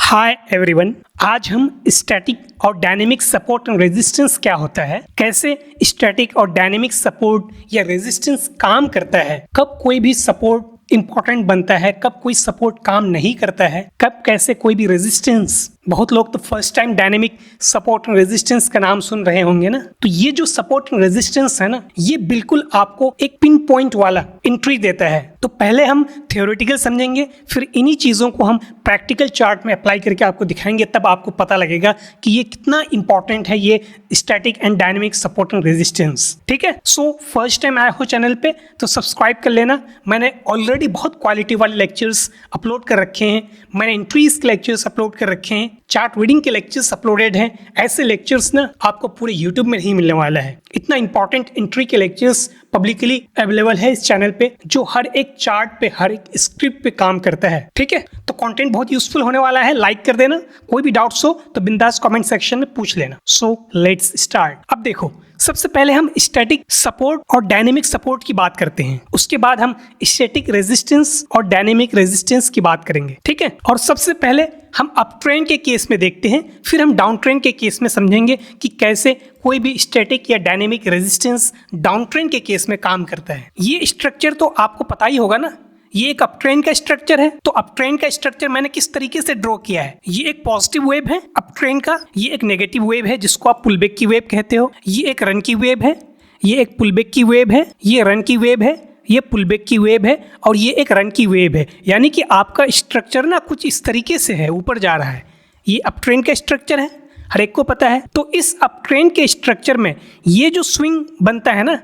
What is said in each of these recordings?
Hi everyone, आज हम static और डायनेमिक सपोर्ट एंड रेजिस्टेंस क्या होता है, कैसे स्टैटिक और डायनेमिक सपोर्ट या रेजिस्टेंस काम करता है, कब कोई भी सपोर्ट इंपॉर्टेंट बनता है, कब कोई सपोर्ट काम नहीं करता है, कब कैसे कोई भी रेजिस्टेंस। बहुत लोग तो first time dynamic support and resistance का नाम सुन रहे होंगे ना। तो ये जो सपोर्ट एंड रेजिस्टेंस है ना, ये बिल्कुल आपको एक पिन पॉइंट वाला एंट्री देता है। तो पहले हम थ्योरेटिकल समझेंगे, फिर इन्हीं चीज़ों को हम प्रैक्टिकल चार्ट में अप्लाई करके आपको दिखाएंगे, तब आपको पता लगेगा कि ये कितना इंपॉर्टेंट है, ये static and dynamic support and resistance. ठीक है, सो फर्स्ट टाइम आए हो चैनल पे तो सब्सक्राइब कर लेना। मैंने ऑलरेडी बहुत क्वालिटी वाले लेक्चर्स अपलोड कर रखे हैं, मैंने एंट्रीज के लेक्चर्स अपलोड कर रखे हैं, चार्ट रीडिंग के लेक्चर्स अपलोडेड हैं। ऐसे लेक्चर्स ना आपको पूरे यूट्यूब में नहीं मिलने वाला है। इतना इंपॉर्टेंट एंट्री के लेक्चर्स पब्लिकली अवेलेबल है इस चैनल पे, जो हर एक चार्ट पे, हर एक स्क्रिप्ट पे काम करता है। ठीक है, तो कंटेंट बहुत यूजफुल होने वाला है। लाइक कर देना, कोई भी डाउट्स हो तो बिंदास कमेंट सेक्शन में पूछ लेना। So let's start. अब देखो, सबसे पहले हम स्टैटिक सपोर्ट और डायनेमिक सपोर्ट की बात करते हैं, उसके बाद हम स्टैटिक रेजिस्टेंस और डायनेमिक रेजिस्टेंस की बात करेंगे। ठीक है, और सबसे पहले हम अप ट्रेंड के केस में देखते हैं, फिर हम डाउन ट्रेंड के केस में समझेंगे कि कैसे कोई भी स्टैटिक या डायनेमिक रेजिस्टेंस डाउन ट्रेंड के केस में काम करता है। ये स्ट्रक्चर तो आपको पता ही होगा ना, ये एक अप ट्रेंड का स्ट्रक्चर है। तो अप ट्रेंड का स्ट्रक्चर मैंने किस तरीके से ड्रॉ किया है, ये एक पॉजिटिव वेव है अप ट्रेंड का, ये एक नेगेटिव वेव है जिसको आप पुलबैक की वेव कहते हो, ये एक रन की वेव है, ये एक पुलबैक की वेव है, ये रन की वेव है, ये पुलबैक की वेव है, और ये एक रन की वेव है। यानी कि आपका स्ट्रक्चर ना कुछ इस तरीके से है, ऊपर जा रहा है। ये अप ट्रेंड का स्ट्रक्चर है, हर एक को पता है। तो इस अप ट्रेंड के स्ट्रक्चर में ये जो स्विंग बनता है ना,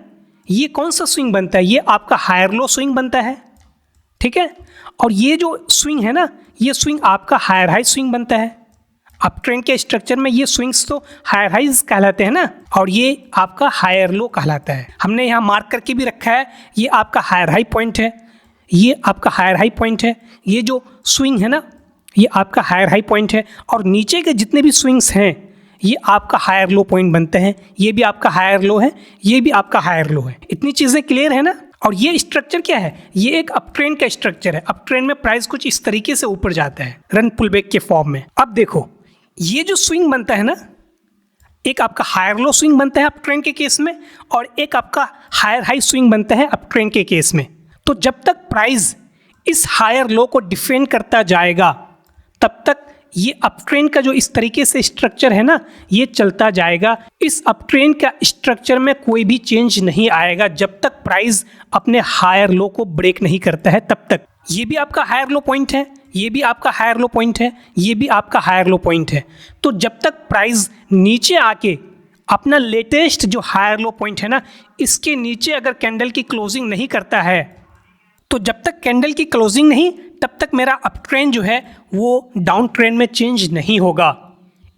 ये कौन सा स्विंग बनता है, ये आपका हायर लो स्विंग बनता है। ठीक है, और ये जो स्विंग है ना, ये स्विंग आपका हायर हाई स्विंग बनता है। अप ट्रेंड के स्ट्रक्चर में ये स्विंग्स तो हायर हाइज कहलाते हैं ना, और ये आपका हायर लो कहलाता है। हमने यहाँ मार्क करके भी रखा है, ये आपका हायर हाई पॉइंट है, ये आपका हायर हाई पॉइंट है। ये जो स्विंग है ना, ये आपका हायर हाई पॉइंट है, और नीचे के जितने भी स्विंग्स हैं ये आपका हायर लो पॉइंट बनते हैं। ये भी आपका हायर लो है, ये भी आपका हायर लो है। इतनी चीज़ें क्लियर है ना। और ये स्ट्रक्चर क्या है, ये एक अप ट्रेंड का स्ट्रक्चर है। अप ट्रेंड में प्राइस कुछ इस तरीके से ऊपर जाता है, रन पुलबैक के फॉर्म में। अब देखो, ये जो स्विंग बनता है ना, एक आपका हायर लो स्विंग बनता है अप ट्रेंड के केस में, और एक आपका हायर हाई स्विंग बनता है अप ट्रेंड के केस में। तो जब तक प्राइस इस हायर लो को डिफेंड करता जाएगा, तब तक ये अप ट्रेंड का जो इस तरीके से स्ट्रक्चर है ना, ये चलता जाएगा। इस अप ट्रेंड का स्ट्रक्चर में कोई भी चेंज नहीं आएगा जब तक प्राइस अपने हायर लो को ब्रेक नहीं करता है, तब तक। ये भी आपका हायर लो पॉइंट है, ये भी आपका हायर लो पॉइंट है, ये भी आपका हायर लो पॉइंट है। तो जब तक प्राइस नीचे आके अपना लेटेस्ट जो हायर लो पॉइंट है ना, इसके नीचे अगर कैंडल की क्लोजिंग नहीं करता है, तो जब तक कैंडल की क्लोजिंग नहीं, तब तक मेरा अप ट्रेंड जो है वो डाउन ट्रेंड में चेंज नहीं होगा।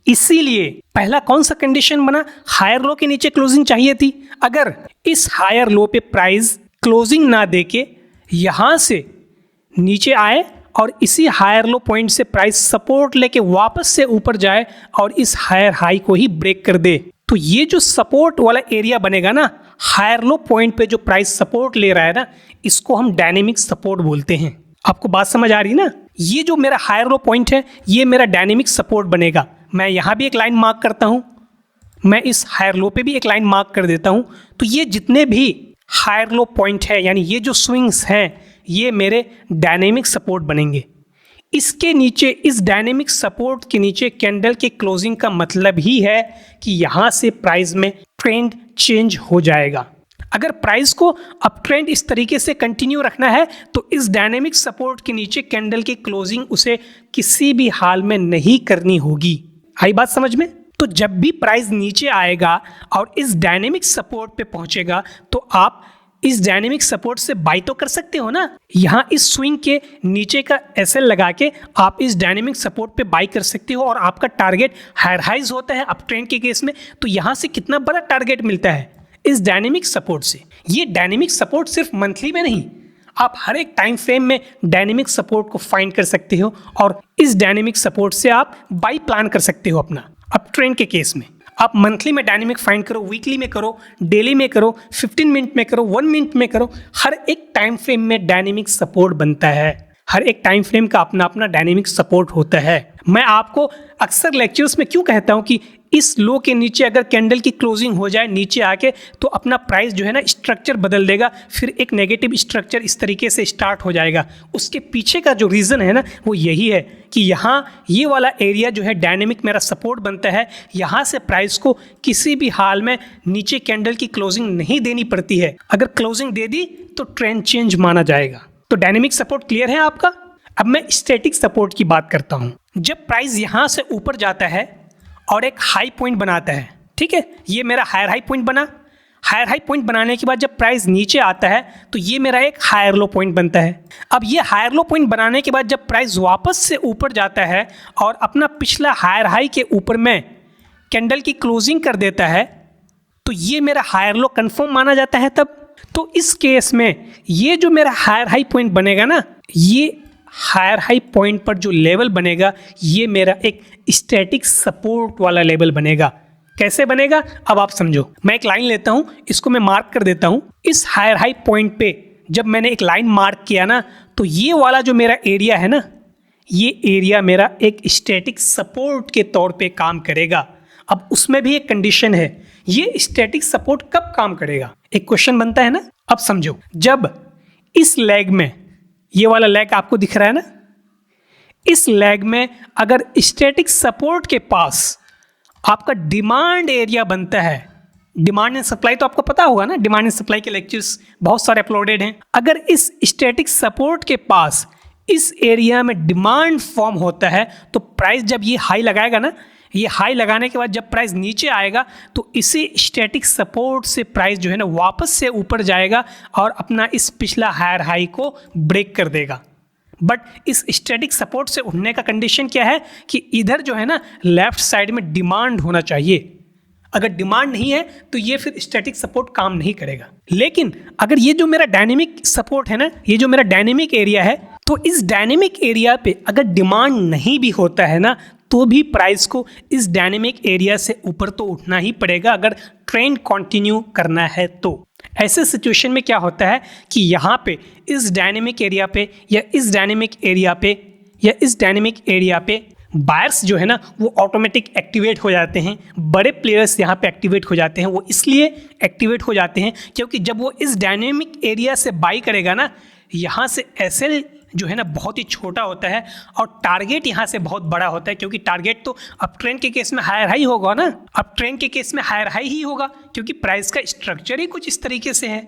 इसीलिए पहला कौन सा कंडीशन बना, हायर लो के नीचे क्लोजिंग चाहिए थी। अगर इस हायर लो पे प्राइस क्लोजिंग ना देके यहाँ से नीचे आए और इसी हायर लो पॉइंट से प्राइस सपोर्ट लेके वापस से ऊपर जाए और इस हायर हाई को ही ब्रेक कर दे, तो ये जो सपोर्ट वाला एरिया बनेगा ना, हायर लो पॉइंट पे जो प्राइस सपोर्ट ले रहा है ना, इसको हम डायनेमिक सपोर्ट बोलते हैं। आपको बात समझ आ रही ना। ये जो मेरा हायर लो पॉइंट है, ये मेरा डायनेमिक सपोर्ट बनेगा। मैं यहाँ भी एक लाइन मार्क करता हूँ, मैं इस हायर लो पे भी एक लाइन मार्क कर देता हूँ। तो ये जितने भी हायर लो पॉइंट है, यानी ये जो स्विंग्स हैं, ये मेरे डायनेमिक सपोर्ट बनेंगे। इसके नीचे, इस डायनेमिक सपोर्ट के नीचे कैंडल के क्लोजिंग का मतलब ही है कि यहाँ से प्राइस में ट्रेंड चेंज हो जाएगा। अगर प्राइस को अप ट्रेंड इस तरीके से कंटिन्यू रखना है, तो इस डायनेमिक सपोर्ट के नीचे कैंडल की क्लोजिंग उसे किसी भी हाल में नहीं करनी होगी। आई बात समझ में। तो जब भी प्राइस नीचे आएगा और इस डायनेमिक सपोर्ट पे पहुंचेगा, तो आप इस डायनेमिक सपोर्ट से बाई तो कर सकते हो ना। यहाँ इस स्विंग के नीचे का एसएल लगा के आप इस डायनेमिक सपोर्ट पे बाई कर सकते हो, और आपका टारगेट हायर हाइज होता है अप ट्रेंड के केस में। तो यहाँ से कितना बड़ा टारगेट मिलता है इस डायनेमिक सपोर्ट से। ये डायनेमिक सपोर्ट सिर्फ मंथली में नहीं, आप हर एक टाइम फ्रेम में डायनेमिक सपोर्ट को फाइंड कर सकते हो, और इस डायनेमिक सपोर्ट से आप बाई प्लान कर सकते हो अपना अप ट्रेंड के केस में। आप मंथली में डायनेमिक फाइंड करो, वीकली में करो, डेली में करो, 15 मिनट में करो, 1 मिनट में करो, हर एक टाइम फ्रेम में डायनेमिक सपोर्ट बनता है। हर एक टाइम फ्रेम का अपना अपना डायनेमिक सपोर्ट होता है। मैं आपको अक्सर लेक्चर्स में क्यों कहता हूँ कि इस लो के नीचे अगर कैंडल की क्लोजिंग हो जाए नीचे आके तो अपना प्राइस जो है ना स्ट्रक्चर बदल देगा, फिर एक नेगेटिव स्ट्रक्चर इस तरीके से स्टार्ट हो जाएगा। उसके पीछे का जो रीज़न है ना वो यही है कि यहाँ ये वाला एरिया जो है डायनेमिक मेरा सपोर्ट बनता है, यहाँ से प्राइस को किसी भी हाल में नीचे कैंडल की क्लोजिंग नहीं देनी पड़ती है। अगर क्लोजिंग दे दी तो ट्रेंड चेंज माना जाएगा। तो डायनेमिक सपोर्ट क्लियर है आपका। अब मैं स्टैटिक सपोर्ट की बात करता हूँ। जब प्राइस यहाँ से ऊपर जाता है और एक हाई पॉइंट बनाता है, ठीक है, ये मेरा हायर हाई पॉइंट बना। हायर हाई पॉइंट बनाने के बाद जब प्राइस नीचे आता है तो ये मेरा एक हायर लो पॉइंट बनता है। अब ये हायर लो पॉइंट बनाने के बाद जब प्राइस वापस से ऊपर जाता है और अपना पिछला हायर हाई के ऊपर में कैंडल की क्लोजिंग कर देता है तो ये मेरा हायर लो कंफर्म माना जाता है। तब तो इस केस में ये जो मेरा हायर हाई पॉइंट बनेगा ना, ये हायर हाई पॉइंट पर जो लेवल बनेगा ये मेरा एक स्टैटिक सपोर्ट वाला लेवल बनेगा। कैसे बनेगा अब आप समझो। मैं एक लाइन लेता हूँ, इसको मैं मार्क कर देता हूँ। इस हायर हाई पॉइंट पे जब मैंने एक लाइन मार्क किया ना तो ये वाला जो मेरा एरिया है ना, ये एरिया मेरा एक स्टैटिक सपोर्ट के तौर पे काम करेगा। अब उसमें भी एक कंडीशन है, ये स्टैटिक सपोर्ट कब काम करेगा, एक क्वेश्चन बनता है ना। अब समझो, जब इस लेग में, ये वाला लेग आपको दिख रहा है ना, इस लेग में अगर स्टैटिक सपोर्ट के पास आपका डिमांड एरिया बनता है, डिमांड एंड सप्लाई तो आपको पता होगा ना, डिमांड एंड सप्लाई के लेक्चर्स बहुत सारे अपलोडेड हैं। अगर इस स्टैटिक सपोर्ट के पास इस एरिया में डिमांड फॉर्म होता है तो प्राइस जब ये हाई लगाएगा ना, ये हाई लगाने के बाद जब प्राइस नीचे आएगा तो इसी स्टैटिक सपोर्ट से प्राइस जो है ना वापस से ऊपर जाएगा और अपना इस पिछला हायर हाई को ब्रेक कर देगा। बट इस स्टैटिक सपोर्ट से उठने का कंडीशन क्या है कि इधर जो है ना लेफ्ट साइड में डिमांड होना चाहिए। अगर डिमांड नहीं है तो ये फिर स्टैटिक सपोर्ट काम नहीं करेगा। लेकिन अगर ये जो मेरा डायनेमिक सपोर्ट है ना, ये जो मेरा डायनेमिक एरिया है, तो इस डायनेमिक एरिया पे अगर डिमांड नहीं भी होता है ना तो भी प्राइस को इस डायनेमिक एरिया से ऊपर तो उठना ही पड़ेगा अगर ट्रेंड कंटिन्यू करना है तो। ऐसे सिचुएशन में क्या होता है कि यहाँ पे इस डायनेमिक एरिया पे या इस डायनेमिक एरिया पे या इस डायनेमिक एरिया पे बायर्स जो है ना वो ऑटोमेटिक एक्टिवेट हो जाते हैं। बड़े प्लेयर्स यहाँ पे एक्टिवेट हो जाते हैं। वो इसलिए एक्टिवेट हो जाते हैं क्योंकि जब वो इस डायनेमिक एरिया से बाई करेगा ना, यहाँ से एसएल जो है ना बहुत ही छोटा होता है और टारगेट यहाँ से बहुत बड़ा होता है, क्योंकि टारगेट तो अप ट्रेंड के केस में हायर हाई होगा ना, अप ट्रेंड के केस में हायर हाई ही होगा क्योंकि प्राइस का स्ट्रक्चर ही कुछ इस तरीके से है।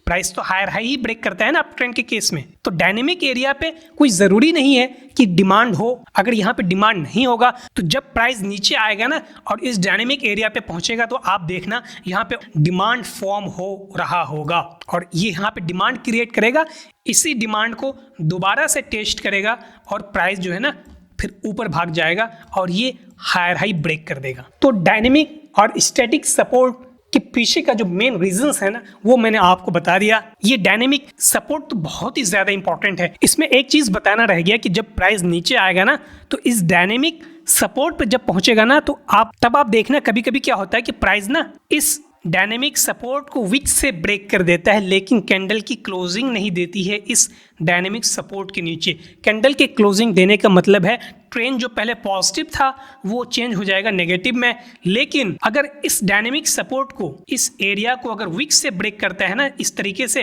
प्राइस तो हायर हाई ही ब्रेक करता है ना अप ट्रेंड के केस में। तो डायनेमिक एरिया पे कोई ज़रूरी नहीं है कि डिमांड हो। अगर यहाँ पे डिमांड नहीं होगा तो जब प्राइस नीचे आएगा ना और इस डायनेमिक एरिया पे पहुँचेगा तो आप देखना यहाँ पे डिमांड फॉर्म हो रहा होगा और ये यहाँ पे डिमांड क्रिएट करेगा। इसी डिमांड को दोबारा से टेस्ट करेगा और प्राइस जो है ना फिर ऊपर भाग जाएगा और ये हायर हाई ब्रेक कर देगा। तो डायनेमिक और स्टैटिक सपोर्ट के पीछे का जो मेन रीजंस है ना वो मैंने आपको बता दिया। ये डायनेमिक सपोर्ट तो बहुत ही ज़्यादा इंपॉर्टेंट है। इसमें एक चीज़ बताना रह गया कि जब प्राइस नीचे आएगा ना तो इस डायनेमिक सपोर्ट पे जब पहुंचेगा ना तो तब आप देखना कभी कभी क्या होता है कि प्राइस ना इस डायनेमिक सपोर्ट को विक से ब्रेक कर देता है लेकिन कैंडल की क्लोजिंग नहीं देती है इस डायनेमिक सपोर्ट के नीचे। कैंडल के क्लोजिंग देने का मतलब है ट्रेंड जो पहले पॉजिटिव था वो चेंज हो जाएगा नेगेटिव में। लेकिन अगर इस डायनेमिक सपोर्ट को, इस एरिया को अगर विक से ब्रेक करता है ना इस तरीके से,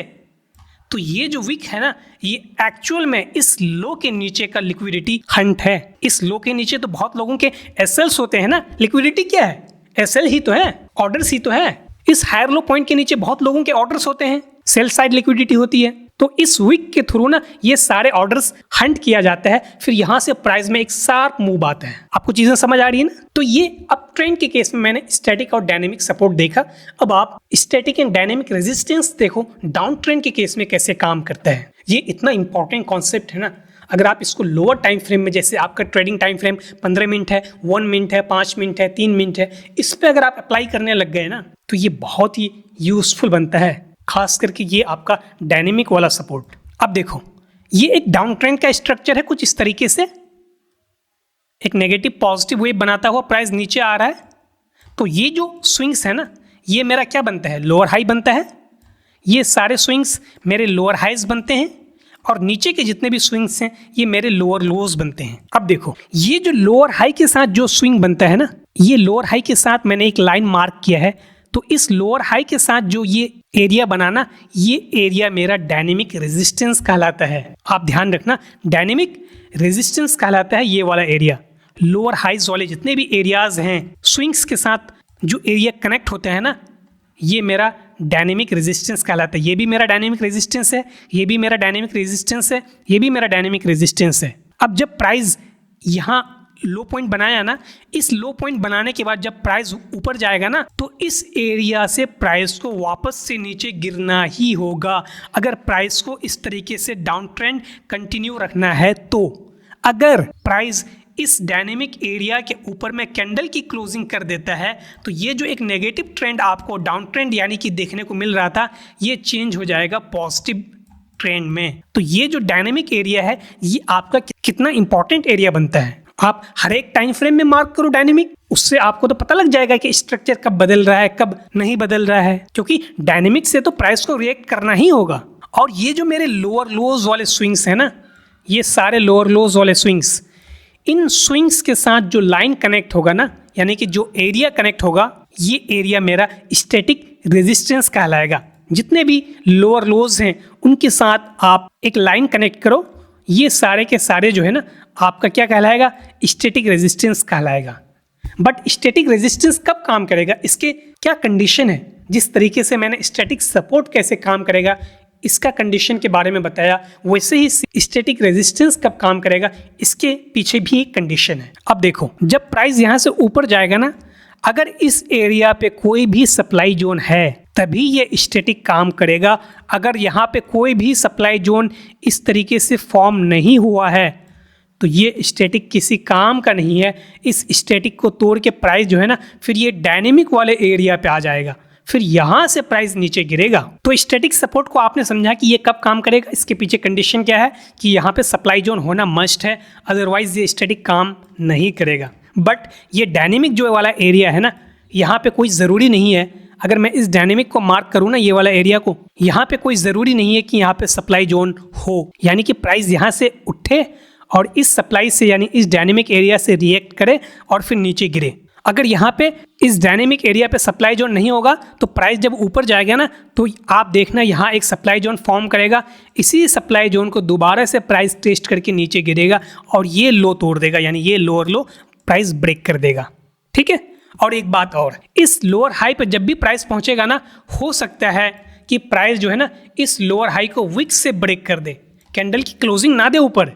तो ये जो विक है ना ये एक्चुअल में इस लो के नीचे का लिक्विडिटी हंट है। इस लो के नीचे तो बहुत लोगों के एसएल्स होते हैं ना। लिक्विडिटी क्या है? एसएल ही तो है, ऑर्डर्स ही तो है। इस हायर लो पॉइंट के नीचे बहुत लोगों के ऑर्डर्स होते हैं, सेल साइड लिक्विडिटी होती है। तो इस वीक के थ्रू ना ये सारे ऑर्डर्स हंट किया जाता है, फिर यहाँ से प्राइस में एक शार्प मूव आता है। आपको चीजें समझ आ रही है ना। तो ये अप ट्रेंड के केस में मैंने स्टैटिक और डायनेमिक सपोर्ट देखा। अब आप स्टैटिक एंड डायनेमिक रेजिस्टेंस देखो डाउन ट्रेंड के केस में कैसे काम करता है। ये इतना इंपॉर्टेंट कॉन्सेप्ट है ना। अगर आप इसको लोअर टाइम फ्रेम में, जैसे आपका ट्रेडिंग टाइम फ्रेम 15 मिनट है, 1 मिनट है, 5 मिनट है, 3 मिनट है, इस पर अगर आप अप्लाई करने लग गए ना तो ये बहुत ही यूजफुल बनता है, खास करके ये आपका डायनेमिक वाला सपोर्ट। अब देखो ये एक डाउन ट्रेंड का स्ट्रक्चर है कुछ इस तरीके से, एक नेगेटिव पॉजिटिव वेव बनाता हुआ प्राइस नीचे आ रहा है। तो ये जो स्विंग्स है ना ये मेरा क्या बनता है? लोअर हाई बनता है। ये सारे स्विंग्स मेरे लोअर हाइज बनते हैं और नीचे के जितने भी स्विंग्स हैं ये मेरे लोअर लोज बनते हैं। अब देखो ये जो लोअर हाई के साथ जो स्विंग बनता है ना, ये लोअर हाई के साथ मैंने एक लाइन मार्क किया है, तो इस लोअर हाई के साथ जो ये एरिया बनाना, ये एरिया मेरा डायनेमिक रेजिस्टेंस कहलाता है। आप ध्यान रखना, डायनेमिक रेजिस्टेंस कहलाता है ये वाला एरिया। लोअर हाइज वाले जितने भी एरियाज हैं स्विंग्स के साथ जो एरिया कनेक्ट होते हैं ना, ये मेरा डायनेमिक रेजिस्टेंस कहलाता है। ये भी मेरा डायनेमिक रेजिस्टेंस है, ये भी मेरा डायनेमिक रेजिस्टेंस है, ये भी मेरा डायनेमिक रेजिस्टेंस है। अब जब प्राइस यहाँ लो पॉइंट बनाया ना, इस लो पॉइंट बनाने के बाद जब प्राइस ऊपर जाएगा ना, तो इस एरिया से प्राइस को वापस से नीचे गिरना ही होगा अगर प्राइस को इस तरीके से डाउन ट्रेंड कंटिन्यू रखना है। तो अगर प्राइस इस डायनेमिक एरिया के ऊपर में कैंडल की क्लोजिंग कर देता है, तो ये जो एक नेगेटिव ट्रेंड आपको डाउन ट्रेंड यानी कि देखने को मिल रहा था, ये चेंज हो जाएगा पॉजिटिव ट्रेंड में। तो ये जो डायनेमिक एरिया है ये आपका कितना इंपॉर्टेंट एरिया बनता है। आप हर एक टाइम फ्रेम में मार्क करो डायनेमिक, उससे आपको तो पता लग जाएगा कि स्ट्रक्चर कब बदल रहा है कब नहीं बदल रहा है, क्योंकि डायनेमिक से तो प्राइस को रिएक्ट करना ही होगा। और ये जो मेरे लोअर लोज वाले स्विंग्स हैं ना, ये सारे लोअर लोज वाले स्विंग्स, इन स्विंग्स के साथ जो लाइन कनेक्ट होगा ना, यानी कि जो एरिया कनेक्ट होगा, ये एरिया मेरा स्टैटिक रेजिस्टेंस कहलाएगा। जितने भी लोअर लोज हैं उनके साथ आप एक लाइन कनेक्ट करो, ये सारे के सारे जो है ना आपका क्या कहलाएगा, स्टैटिक रेजिस्टेंस कहलाएगा। बट स्टैटिक रेजिस्टेंस कब काम करेगा, इसके क्या कंडीशन है, जिस तरीके से मैंने स्टैटिक सपोर्ट कैसे काम करेगा इसका कंडीशन के बारे में बताया, वैसे ही स्टैटिक रेजिस्टेंस कब काम करेगा इसके पीछे भी एक कंडीशन है। अब देखो जब प्राइस यहाँ से ऊपर जाएगा ना, अगर इस एरिया पे कोई भी सप्लाई जोन है तभी ये स्टैटिक काम करेगा। अगर यहाँ पे कोई भी सप्लाई जोन इस तरीके से फॉर्म नहीं हुआ है तो ये स्टैटिक किसी काम का नहीं है। इस स्टैटिक को तोड़ के प्राइस जो है ना फिर ये डायनेमिक वाले एरिया पे आ जाएगा, फिर यहाँ से प्राइस नीचे गिरेगा। तो स्टैटिक सपोर्ट को आपने समझा कि ये कब काम करेगा, इसके पीछे कंडीशन क्या है कि यहाँ पे सप्लाई जोन होना मस्ट है, अदरवाइज ये स्टैटिक काम नहीं करेगा। बट ये डायनेमिक जो वाला एरिया है ना, यहाँ पे कोई ज़रूरी नहीं है, अगर मैं इस डायनेमिक को मार्क करूँ ना ये वाला एरिया को, यहाँ पे कोई ज़रूरी नहीं है कि यहाँ पे सप्लाई जोन हो, यानी कि प्राइस यहाँ से उठे और इस सप्लाई से यानी इस डायनेमिक एरिया से रिएक्ट करे और फिर नीचे गिरे। अगर यहाँ पे इस डायनेमिक एरिया पे सप्लाई जोन नहीं होगा तो प्राइस जब ऊपर जाएगा ना तो आप देखना यहाँ एक सप्लाई जोन फॉर्म करेगा, इसी सप्लाई जोन को दोबारा से प्राइस टेस्ट करके नीचे गिरेगा और ये लो तोड़ देगा, यानी ये लोअर लो प्राइस ब्रेक कर देगा। ठीक है, और एक बात और, इस लोअर हाई पर जब भी प्राइस पहुँचेगा ना, हो सकता है कि प्राइस जो है ना इस लोअर हाई को विक से ब्रेक कर दे, कैंडल की क्लोजिंग ना दे ऊपर।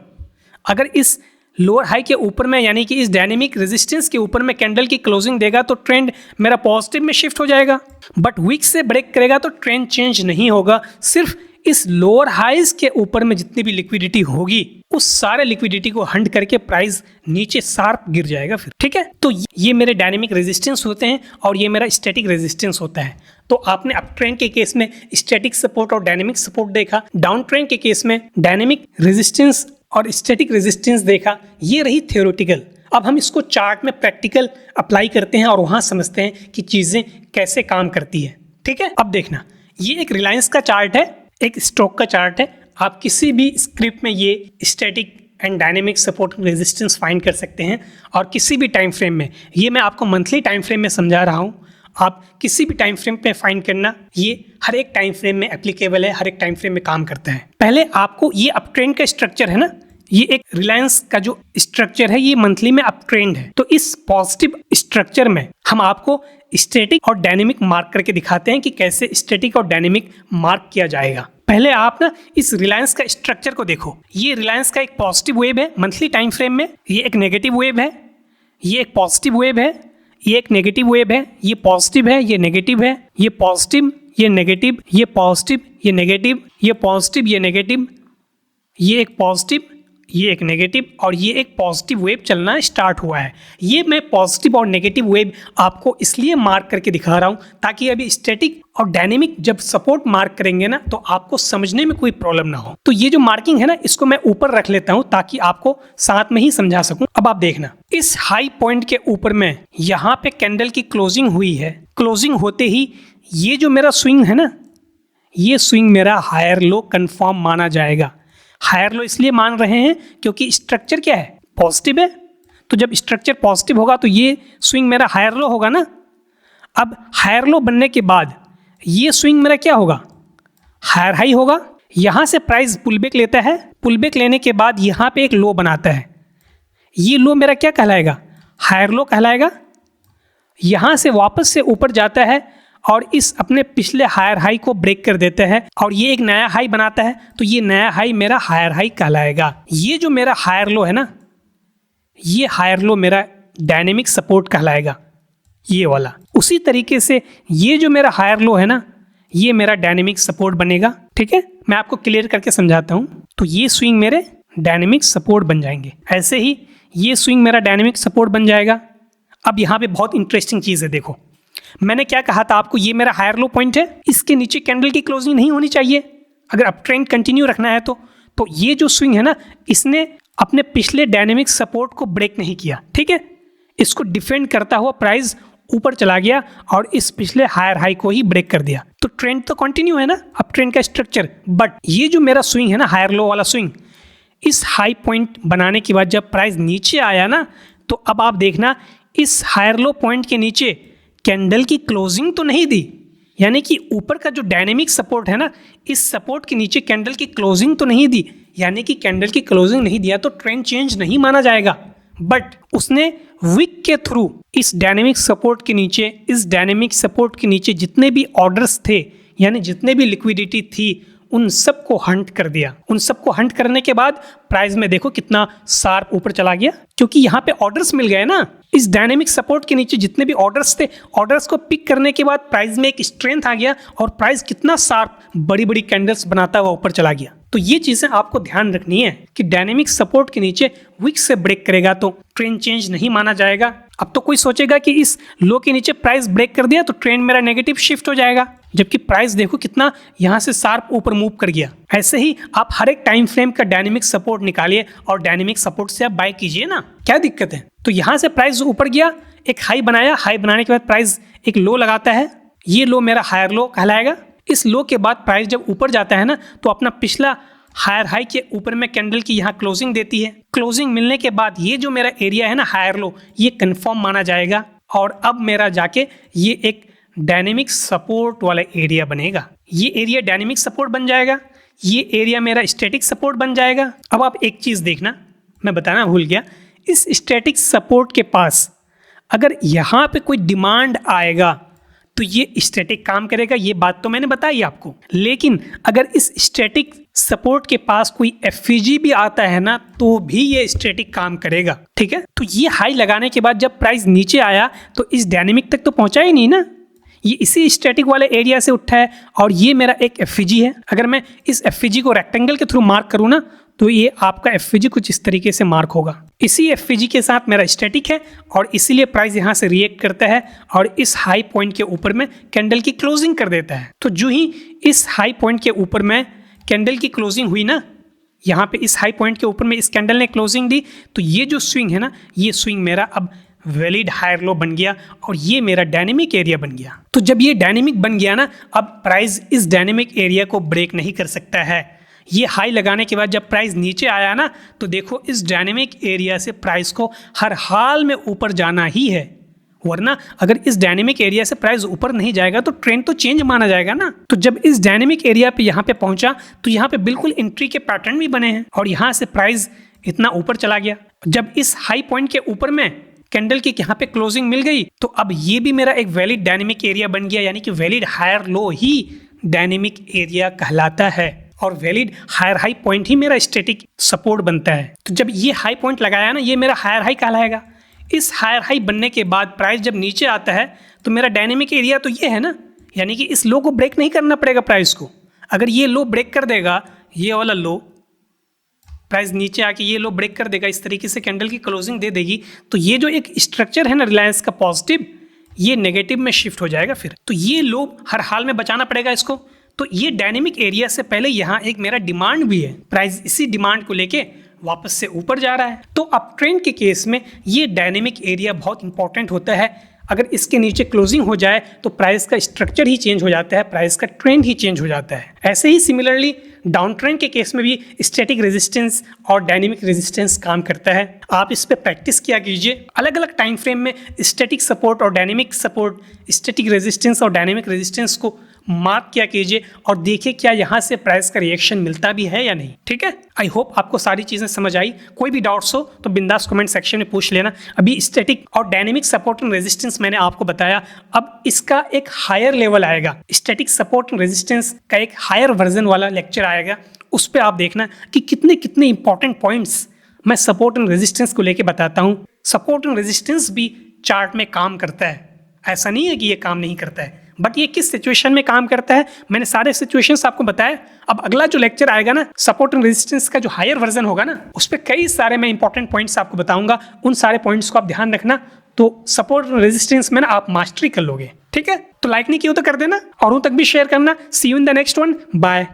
अगर इस लोअर हाई के ऊपर में यानी कि इस डायनेमिक रेजिस्टेंस के ऊपर में कैंडल की क्लोजिंग देगा तो ट्रेंड मेरा पॉजिटिव में शिफ्ट हो जाएगा। बट वीक से ब्रेक करेगा तो ट्रेंड चेंज नहीं होगा, सिर्फ इस लोअर हाइज के ऊपर में जितनी भी लिक्विडिटी होगी उस सारे लिक्विडिटी को हंट करके प्राइस नीचे शार्प गिर जाएगा फिर। ठीक है, तो ये मेरे डायनेमिक रेजिस्टेंस होते हैं और ये मेरा स्टैटिक रेजिस्टेंस होता है। तो आपने अप ट्रेंड के केस में स्टैटिक सपोर्ट और डायनेमिक सपोर्ट देखा, डाउन ट्रेंड के केस में डायनेमिक रेजिस्टेंस और स्टैटिक रेजिस्टेंस देखा। ये रही थ्योरेटिकल। अब हम इसको चार्ट में प्रैक्टिकल अप्लाई करते हैं और वहाँ समझते हैं कि चीज़ें कैसे काम करती है। ठीक है, अब देखना, ये एक रिलायंस का चार्ट है, एक स्टॉक का चार्ट है। आप किसी भी स्क्रिप्ट में ये static and dynamic support resistance find कर सकते हैं और किसी भी टाइम फ्रेम में, ये मैं आपको मंथली टाइम फ्रेम में समझा रहा हूँ, आप किसी भी टाइम फ्रेम पे फाइंड करना, ये हर एक टाइम फ्रेम में एप्लीकेबल है, हर एक टाइम फ्रेम में काम करता है। पहले आपको ये अप ट्रेंड का स्ट्रक्चर है ना, ये एक रिलायंस का जो स्ट्रक्चर है ये मंथली में अप ट्रेंड है। तो इस पॉजिटिव स्ट्रक्चर में हम आपको स्टैटिक और डायनेमिक मार्क करके दिखाते हैं कि कैसे स्टैटिक और डायनेमिक मार्क किया जाएगा। पहले आप ना इस रिलायंस का स्ट्रक्चर को देखो। ये रिलायंस का एक पॉजिटिव वेव है मंथली टाइम फ्रेम में, ये एक नेगेटिव वेव है, ये एक पॉजिटिव वेव है, ये एक नेगेटिव वेव है, ये पॉजिटिव है, ये नेगेटिव है, ये पॉजिटिव, ये नेगेटिव, ये पॉजिटिव, ये नेगेटिव, ये पॉजिटिव, ये नेगेटिव, ये एक पॉजिटिव, ये एक नेगेटिव और ये एक पॉजिटिव वेव चलना स्टार्ट हुआ है। ये मैं पॉजिटिव और नेगेटिव वेव आपको इसलिए मार्क करके दिखा रहा हूँ ताकि अभी स्टैटिक और डायनेमिक जब सपोर्ट मार्क करेंगे ना तो आपको समझने में कोई प्रॉब्लम ना हो। तो ये जो मार्किंग है ना, इसको मैं ऊपर रख लेता हूँ ताकि आपको साथ में ही समझा सकूँ। अब आप देखना, इस हाई पॉइंट के ऊपर में यहाँ पे कैंडल की क्लोजिंग हुई है। क्लोजिंग होते ही ये जो मेरा स्विंग है ना, ये स्विंग मेरा हायर लो कन्फर्म माना जाएगा। हायर लो इसलिए मान रहे हैं क्योंकि स्ट्रक्चर क्या है, पॉजिटिव है। तो जब स्ट्रक्चर पॉजिटिव होगा तो ये स्विंग मेरा हायर लो होगा ना। अब हायर लो बनने के बाद ये स्विंग मेरा क्या होगा, हायर हाई होगा। यहाँ से प्राइस पुलबैक लेता है, पुलबैक लेने के बाद यहाँ पे एक लो बनाता है, ये लो मेरा क्या कहलाएगा, हायर लो कहलाएगा। यहाँ से वापस से ऊपर जाता है और इस अपने पिछले हायर हाई को ब्रेक कर देता है और ये एक नया हाई बनाता है, तो ये नया हाई मेरा हायर हाई कहलाएगा। ये जो मेरा हायर लो है ना, ये हायर लो मेरा डायनेमिक सपोर्ट कहलाएगा, ये वाला। उसी तरीके से ये जो मेरा हायर लो है ना, ये मेरा डायनेमिक सपोर्ट बनेगा। ठीक है, मैं आपको क्लियर करके समझाता हूँ। तो ये स्विंग मेरे डायनेमिक सपोर्ट बन जाएंगे। ऐसे ही ये स्विंग मेरा डायनेमिक सपोर्ट बन जाएगा। अब यहाँ पे बहुत इंटरेस्टिंग चीज़ है, देखो मैंने क्या कहा था आपको, ये मेरा हायर लो पॉइंट है, इसके नीचे कैंडल की क्लोजिंग नहीं होनी चाहिए अगर अप ट्रेंड कंटिन्यू रखना है तो ये जो स्विंग है ना, इसने अपने पिछले डायनेमिक सपोर्ट को ब्रेक नहीं किया। ठीक है, इसको डिफेंड करता हुआ प्राइस ऊपर चला गया और इस पिछले हायर हाई को ही ब्रेक कर दिया। तो ट्रेंड तो कंटिन्यू है ना, अप ट्रेंड का स्ट्रक्चर। बट ये जो मेरा स्विंग है ना, हायर लो वाला स्विंग, इस हाई पॉइंट बनाने के बाद जब प्राइस नीचे आया ना, तो अब आप देखना इस हायर लो पॉइंट के नीचे कैंडल की क्लोजिंग तो नहीं दी, यानी कि ऊपर का जो डायनेमिक सपोर्ट है ना, इस सपोर्ट के नीचे कैंडल की क्लोजिंग तो नहीं दी, यानी कि कैंडल की क्लोजिंग नहीं दिया तो ट्रेंड चेंज नहीं माना जाएगा। बट उसने विक के थ्रू इस डायनेमिक सपोर्ट के नीचे, इस डायनेमिक सपोर्ट के नीचे जितने भी ऑर्डर्स थे, यानी जितने भी लिक्विडिटी थी, उन सबको हंट कर दिया। उन सबको हंट करने के बाद प्राइस में देखो कितना शार्प ऊपर चला गया, क्योंकि यहाँ पे ऑर्डर्स मिल गए ना। इस डायनेमिक सपोर्ट के नीचे जितने भी ऑर्डर्स थे, ऑर्डर्स को पिक करने के बाद प्राइस में एक स्ट्रेंथ आ गया और प्राइस कितना शार्प बड़ी बड़ी कैंडल्स बनाता हुआ ऊपर चला गया। तो ये चीज़ें आपको ध्यान रखनी है कि डायनेमिक सपोर्ट के नीचे विक से ब्रेक करेगा तो ट्रेंड चेंज नहीं माना जाएगा। अब तो कोई सोचेगा कि इस लो के नीचे प्राइस ब्रेक कर दिया तो ट्रेंड मेरा नेगेटिव शिफ्ट हो जाएगा, जबकि प्राइस देखो कितना यहाँ से शार्प ऊपर मूव कर गया। ऐसे ही आप हर एक टाइम फ्रेम का डायनेमिक सपोर्ट निकालिए और डायनेमिक सपोर्ट से आप बाय कीजिए ना, क्या दिक्कत है। तो यहाँ से प्राइस ऊपर गया, एक हाई बनाया, हाई बनाने के बाद प्राइस एक लो लगाता है, ये लो मेरा हायर लो कहलाएगा। इस लो के बाद प्राइस जब ऊपर जाता है ना, तो अपना पिछला हायर हाई के ऊपर में कैंडल की यहाँ क्लोजिंग देती है। क्लोजिंग मिलने के बाद ये जो मेरा एरिया है ना हायर लो, ये कंफर्म माना जाएगा और अब मेरा जाके ये एक डायनेमिक सपोर्ट वाला एरिया बनेगा। ये एरिया डायनेमिक सपोर्ट बन जाएगा, ये एरिया मेरा स्टैटिक सपोर्ट बन जाएगा। अब आप एक चीज़ देखना, मैं बताना भूल गया, इस स्टैटिक सपोर्ट के पास अगर यहाँ पे कोई डिमांड आएगा तो ये स्टैटिक काम करेगा, ये बात तो मैंने बताई आपको। लेकिन अगर इस स्टैटिक सपोर्ट के पास कोई एफईजी भी आता है ना, तो भी ये स्टैटिक काम करेगा। ठीक है, तो ये हाई लगाने के बाद जब प्राइस नीचे आया तो इस डायनेमिक तक तो पहुंचा ही नहीं ना, ये इसी स्टैटिक वाले एरिया से उठा है और ये मेरा एक एफईजी है। अगर मैं इस एफईजी को रेक्टेंगल के थ्रू मार्क करूँ ना, तो ये आपका एफईजी कुछ इस तरीके से मार्क होगा। इसी एफईजी के साथ मेरा स्टैटिक है और इसीलिए प्राइस यहाँ से रिएक्ट करता है और इस हाई पॉइंट के ऊपर में कैंडल की क्लोजिंग कर देता है। तो जो ही इस हाई पॉइंट के ऊपर में कैंडल की क्लोजिंग हुई ना, यहाँ पे इस हाई पॉइंट के ऊपर में इस कैंडल ने क्लोजिंग दी, तो ये जो स्विंग है ना, ये स्विंग मेरा अब वैलिड हायर लो बन गया और ये मेरा डायनेमिक एरिया बन गया। तो जब ये डायनेमिक बन गया ना, अब प्राइस इस डायनेमिक एरिया को ब्रेक नहीं कर सकता है। ये हाई लगाने के बाद जब प्राइस नीचे आया ना, तो देखो इस डायनेमिक एरिया से प्राइस को हर हाल में ऊपर जाना ही है, वरना अगर इस डायनेमिक एरिया से प्राइस ऊपर नहीं जाएगा तो ट्रेंड तो चेंज माना जाएगा ना। तो जब इस डायनेमिक एरिया पे यहाँ पे पहुंचा तो यहाँ पे बिल्कुल एंट्री के पैटर्न भी बने हैं और यहाँ से प्राइस इतना ऊपर चला गया। जब इस हाई पॉइंट के ऊपर में कैंडल की यहाँ पे क्लोजिंग मिल गई तो अब ये भी मेरा एक वैलिड डायनेमिक एरिया बन गया, यानी कि वैलिड हायर लो ही डायनेमिक एरिया कहलाता है और वैलिड हायर हाई पॉइंट ही मेरा स्टैटिक सपोर्ट बनता है। तो जब ये हाई पॉइंट लगाया ना, ये मेरा हायर हाई कहलाएगा। इस हायर हाई बनने के बाद प्राइस जब नीचे आता है तो मेरा डायनेमिक एरिया तो ये है ना, यानी कि इस लो को ब्रेक नहीं करना पड़ेगा प्राइस को। अगर ये लो ब्रेक कर देगा, ये वाला लो, प्राइस नीचे आके ये लो ब्रेक कर देगा, इस तरीके से कैंडल की क्लोजिंग दे देगी, तो ये जो एक स्ट्रक्चर है ना रिलायंस का पॉजिटिव, ये नेगेटिव में शिफ्ट हो जाएगा फिर। तो ये लो हर हाल में बचाना पड़ेगा इसको। तो ये डायनेमिक एरिया से पहले यहाँ एक मेरा डिमांड भी है, प्राइस इसी डिमांड को लेके वापस से ऊपर जा रहा है। तो अप ट्रेंड के केस में ये डायनेमिक एरिया बहुत इंपॉर्टेंट होता है अगर इसके नीचे क्लोजिंग हो जाए तो प्राइस का स्ट्रक्चर ही चेंज हो जाता है, प्राइस का ट्रेंड ही चेंज हो जाता है। ऐसे ही सिमिलरली डाउन ट्रेंड के केस में भी स्टैटिक रेजिस्टेंस और डायनेमिक रेजिस्टेंस काम करता है। आप इस पे प्रैक्टिस किया कीजिए। अलग अलग टाइम फ्रेम में स्टैटिक सपोर्ट और डायनेमिक सपोर्ट, स्टैटिक रेजिस्टेंस और डायनेमिक रेजिस्टेंस को मार्क किया कीजिए और देखिए क्या यहाँ से प्राइस का रिएक्शन मिलता भी है या नहीं। ठीक है, आई होप आपको सारी चीज़ें समझ आई। कोई भी डाउट्स हो तो बिंदास कमेंट सेक्शन में पूछ लेना। अभी स्टैटिक और डायनेमिक सपोर्ट एंड रेजिस्टेंस मैंने आपको बताया, अब इसका एक हायर लेवल आएगा, स्टैटिक सपोर्ट एंड रेजिस्टेंस का एक हायर वर्जन वाला लेक्चर आएगा। उस पर आप देखना कि कितने कितने इंपॉर्टेंट पॉइंट्स मैं सपोर्ट एंड रेजिस्टेंस को लेके बताता हूँ। सपोर्ट एंड रेजिस्टेंस भी चार्ट में काम करता है, ऐसा नहीं है कि ये काम नहीं करता है, बट ये किस सिचुएशन में काम करता है मैंने सारे सिचुएशंस आपको बताया। अब अगला जो लेक्चर आएगा ना, सपोर्ट एंड रेजिस्टेंस का जो हायर वर्जन होगा ना, उस पर कई सारे मैं इंपॉर्टेंट पॉइंट्स आपको बताऊंगा। उन सारे पॉइंट्स को आप ध्यान रखना, तो सपोर्ट एंड रेजिस्टेंस में ना आप मास्टरी कर लोगे। ठीक है, तो लाइक नहीं किया तो कर देना, औरों तक भी शेयर करना। See you in the next one, bye.